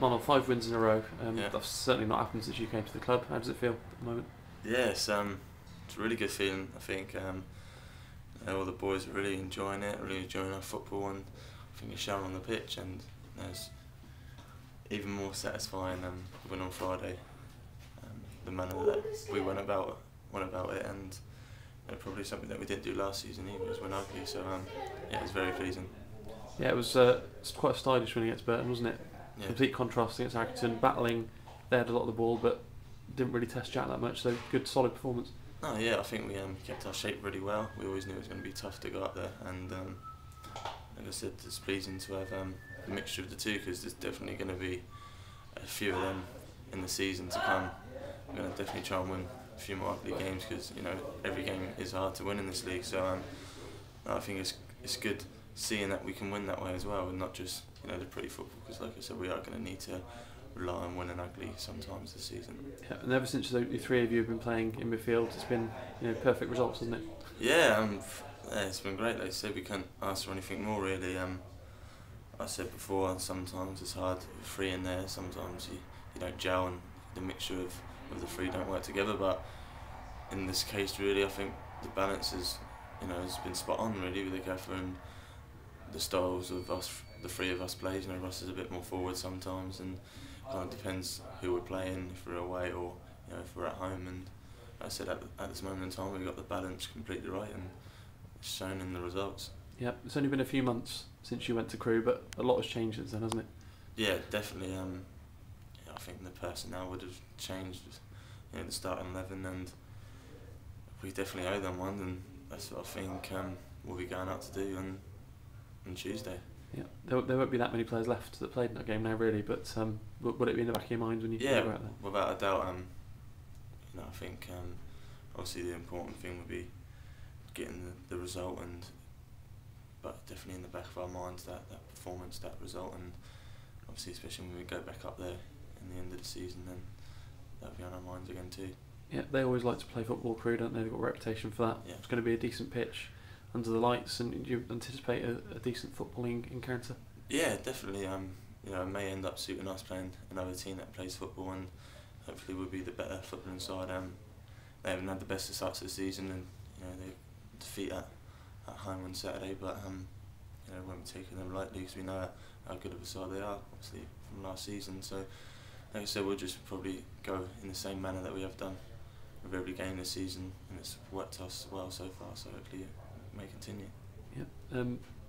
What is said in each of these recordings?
Marlon, 5 wins in a row. Yeah. That's certainly not happened since you came to the club. How does it feel at the moment? Yeah, it's a really good feeling. I think all the boys are really enjoying it, really enjoying our football, and I think it's shown on the pitch. And it's even more satisfying than win on Friday. The manner that we went about it, and probably something that we didn't do last season either was win ugly. So yeah, it's very pleasing. Yeah, it was it's quite a stylish win against Burton, wasn't it? Yeah. Complete contrast against Accrington, battling. They had a lot of the ball, but didn't really test Jack that much. So good, solid performance. No, yeah, I think we kept our shape really well. We always knew it was going to be tough to go up there, and like I said, it's pleasing to have a mixture of the two, because there's definitely going to be a few of them in the season to come. We're going to definitely try and win a few more ugly games, because every game is hard to win in this league. So I think it's good seeing that we can win that way as well, and not just the pretty football. Because like I said, we are going to need to rely on winning ugly sometimes this season. Yeah, and ever since the three of you have been playing in midfield, it's been perfect results, hasn't it? Yeah, it's been great. Like I said, we can't ask for anything more really. I said before, sometimes it's hard with three in there. Sometimes you don't gel, and the mixture of the three don't work together. But in this case, really, I think the balance has been spot on really with the gaffer, and the styles of us, the three of us plays. Ross is a bit more forward sometimes, and kind of depends who we're playing, if we're away or if we're at home. And like I said, at this moment in time, we've got the balance completely right, and it's shown in the results. Yeah, it's only been a few months since you went to Crewe, but a lot has changed since then, hasn't it? Yeah, definitely. I think the personnel would have changed. The starting 11, and we definitely owe them one, and that's what I think we'll be going out to do on Tuesday. Yeah, there won't be that many players left that played in that game now, really. But would it be in the back of your mind when you go out there? Without a doubt. I think obviously the important thing would be getting the result, but definitely in the back of our minds that performance, that result, and obviously especially when we go back up there in the end of the season, then that'll be on our minds again too. Yeah, they always like to play football, Crewe, don't they? They've got a reputation for that. Yeah. It's going to be a decent pitch under the lights, and you anticipate a decent footballing encounter? Yeah, definitely. It may end up suiting us playing another team that plays football, and hopefully we'll be the better footballing side. They haven't had the best of starts this season, and they defeat at home on Saturday, but we won't be taking them lightly, because we know how good of a side they are, obviously from last season. So, like I said, we'll just probably go in the same manner that we have done with every game this season, and it's worked us well so far. So hopefully it may continue. Yeah.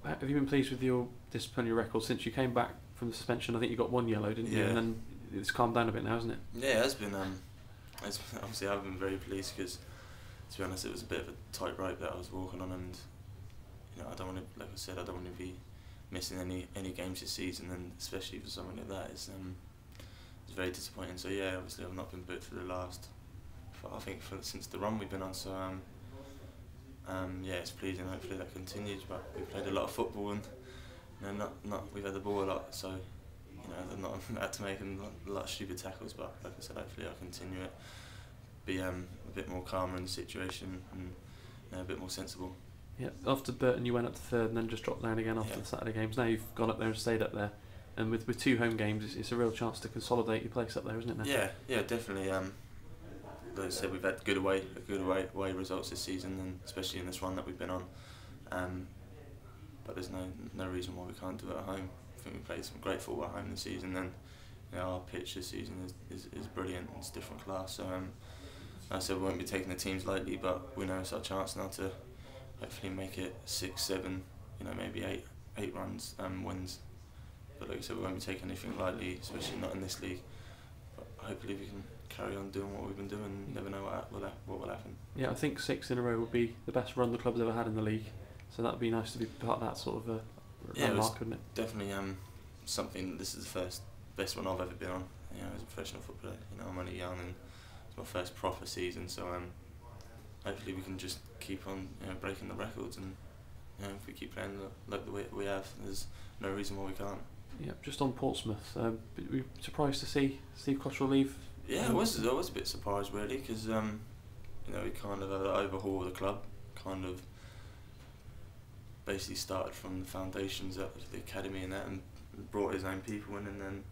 Have you been pleased with your disciplinary record since you came back from the suspension? I think you got 1 yellow, didn't you? Yeah. And then it's calmed down a bit now, hasn't it? Yeah, it has been. Obviously, I've been very pleased, because, to be honest, it was a bit of a tightrope that I was walking on, and I don't want to, like I said, I don't want to be missing any games this season, and especially for something like that, it's very disappointing. So yeah, obviously I've not been booked for the last, since the run we've been on. So yeah, it's pleasing. Hopefully that continues. But we played a lot of football, and we've had the ball a lot. So I've not had to make a lot of stupid tackles. But like I said, hopefully I'll continue it. Be a bit more calmer in the situation, and a bit more sensible. Yeah. After Burton, you went up to third, and then just dropped down again after the Saturday games. Now you've gone up there and stayed up there, and with 2 home games, it's a real chance to consolidate your place up there, isn't it? Now? Yeah, definitely. Like I said, we've had good away results this season, and especially in this run that we've been on. But there's no reason why we can't do it at home. I think we played some great football at home this season, and our pitch this season is brilliant. It's different class. So like I said, we won't be taking the teams lightly, but we know it's our chance now to hopefully make it 6, 7, maybe 8 runs wins. But like I said, we won't be taking anything lightly, especially not in this league. But hopefully we can carry on doing what we've been doing. Never know what will happen. Yeah, I think 6 in a row would be the best run the club's ever had in the league. So that'd be nice to be part of that sort of landmark, wouldn't it? Definitely something. This is the best one I've ever been on. As a professional footballer, I'm only young, and it's my first proper season. So hopefully we can just keep on breaking the records, and if we keep playing like the way we have, there's no reason why we can't. Yeah, just on Portsmouth, were you surprised to see Steve Cottrell leave? Yeah, I was a bit surprised really, because we kind of had an overhaul of the club, kind of basically started from the foundations of the academy and that, and brought his own people in, and then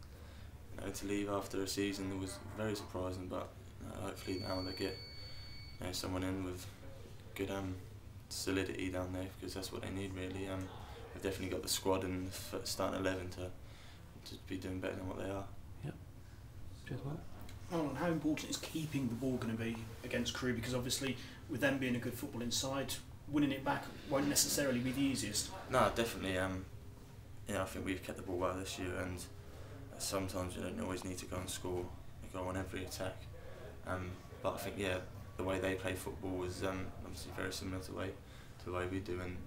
you know, to leave after a season was very surprising. But hopefully now they get, you know, someone in with good solidity down there, because that's what they need really. They've definitely got the squad and the starting 11 to be doing better than what they are. Yep. Cheers, Mark. Marlon, how important is keeping the ball going to be against Crewe? Because obviously, with them being a good footballing side, winning it back won't necessarily be the easiest. No, definitely. You know, I think we've kept the ball well this year, and sometimes you don't always need to go and score. You go on every attack. But I think, yeah, the way they play football is obviously very similar to the way we do, and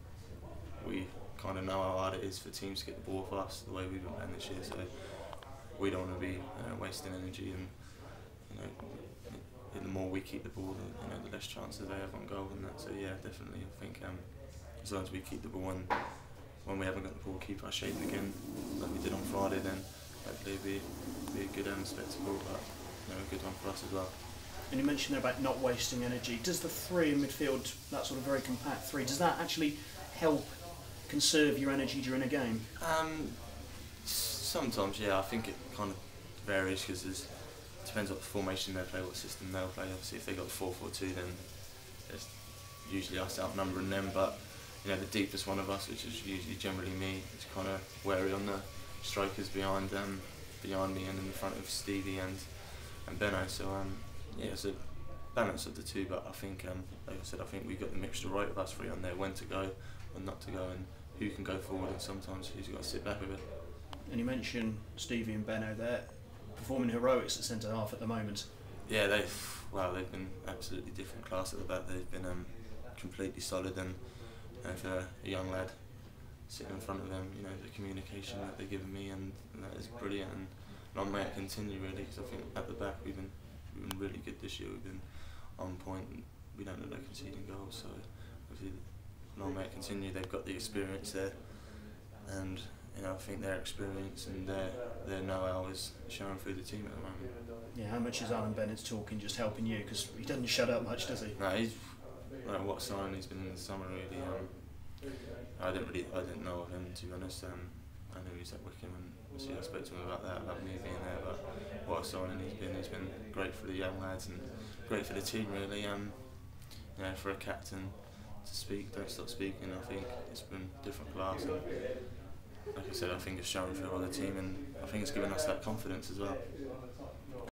we kind of know how hard it is for teams to get the ball off us the way we've been playing this year. So we don't want to be wasting energy, and you know, the more we keep the ball, the less chances they have on goal and that. So yeah, definitely, I think as long as we keep the ball, and when we haven't got the ball, keep our shape again, like we did on Friday, then hopefully it'll be a good spectacle, but a good one for us as well. And you mentioned there about not wasting energy. Does the three in midfield, that sort of very compact three, does that actually help conserve your energy during a game? Sometimes, yeah. I think it kind of varies, because it depends what formation they play, what system they'll play. Obviously, if they got 4-4-2, then it's usually us outnumbering them. But the deepest one of us, which is usually generally me, is kind of wary on the strikers behind me and in the front of Stevie and Benno. So yeah, it's a balance of the two. But I think, like I said, I think we got the mixture right of us three on there, when to go, when not to go, and who can go forward, and sometimes who's got to sit back with it. And you mentioned Stevie and Benno there, performing heroics at centre half at the moment. Yeah, they've been absolutely different class at the back. They've been completely solid, and for a young lad sitting in front of them, the communication that they're giving me, and that is brilliant. And long may it continue really, because I think at the back we've been really good this year. We've been on point. And we don't look like conceding goals, so obviously long may it continue. They've got the experience there, and I think their experience and their know-how is showing through the team at the moment. Yeah, how much is Alan Bennett's talking just helping you? Because he doesn't shut up much, does he? No, he's what sign he's been in the summer really. I didn't know of him, to be honest. I knew he was at Wickham, and obviously I spoke to him about that, about me being there. But what a signing he's been great for the young lads and great for the team really. For a captain to don't stop speaking. I think it's been different class, and like I said, I think it's shown through on the team, and I think it's given us that confidence as well.